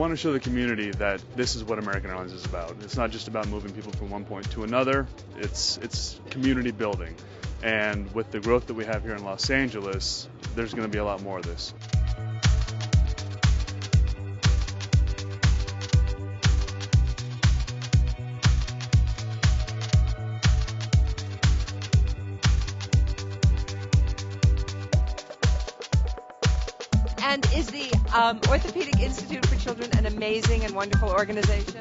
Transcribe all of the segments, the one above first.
want to show the community that this is what American Airlines is about. It's not just about moving people from one point to another, it's community building. And with the growth that we have here in Los Angeles, there's going to be a lot more of this. And is the Orthopedic Institute for Children an amazing and wonderful organization?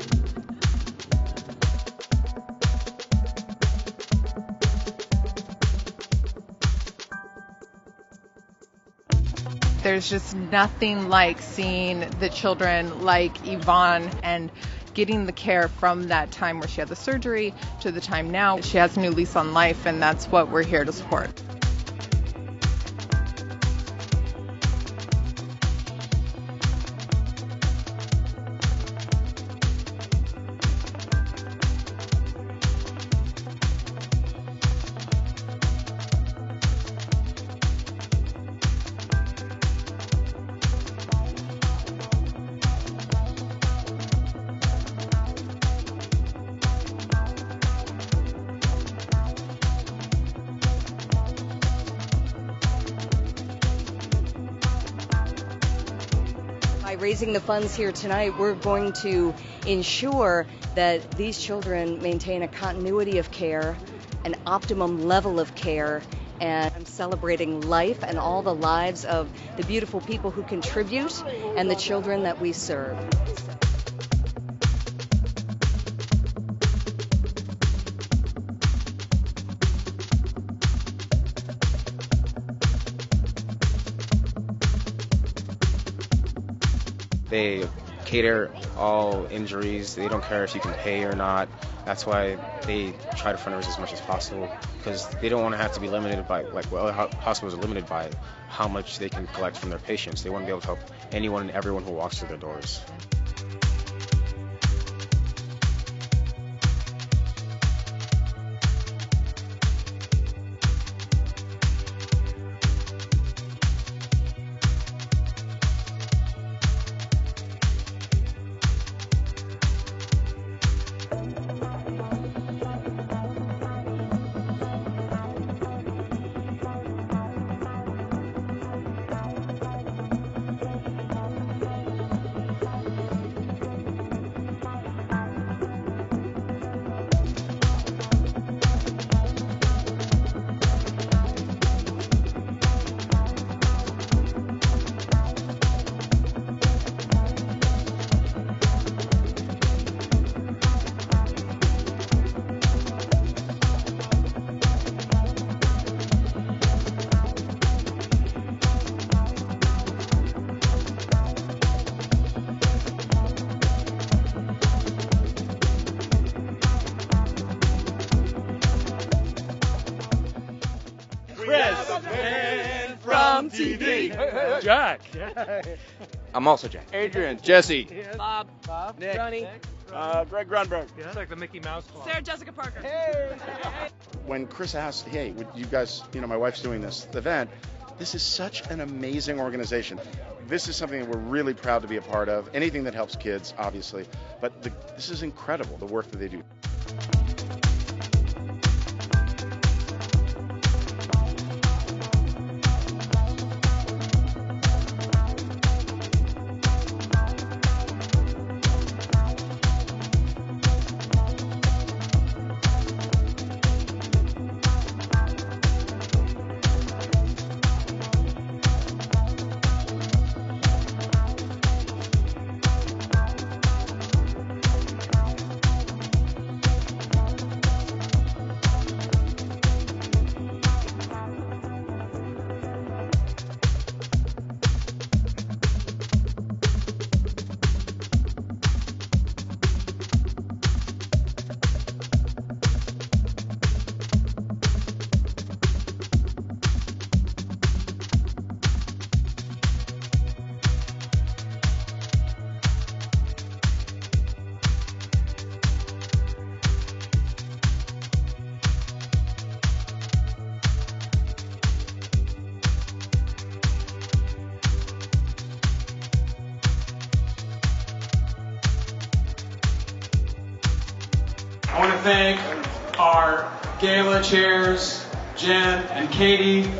There's just nothing like seeing the children like Yvonne and getting the care from that time where she had the surgery to the time now. She has a new lease on life, and that's what we're here to support. By raising the funds here tonight, we're going to ensure that these children maintain a continuity of care, an optimum level of care, and I'm celebrating life and all the lives of the beautiful people who contribute and the children that we serve. They cater all injuries. They don't care if you can pay or not. That's why they try to fundraise as much as possible, because they don't want to have to be limited by, hospitals are limited by how much they can collect from their patients. They want to be able to help anyone and everyone who walks through their doors. From TV. Jack. I'm also Jack. Adrian. Jesse. Bob. Nick. Johnny. Greg Grunberg. It's like the Mickey Mouse Club. Sarah Jessica Parker. When Chris asked, hey, would you guys, my wife's doing this event, this is such an amazing organization. This is something that we're really proud to be a part of. Anything that helps kids, obviously. But this is incredible, the work that they do. to thank our gala chairs, Jen and Katie,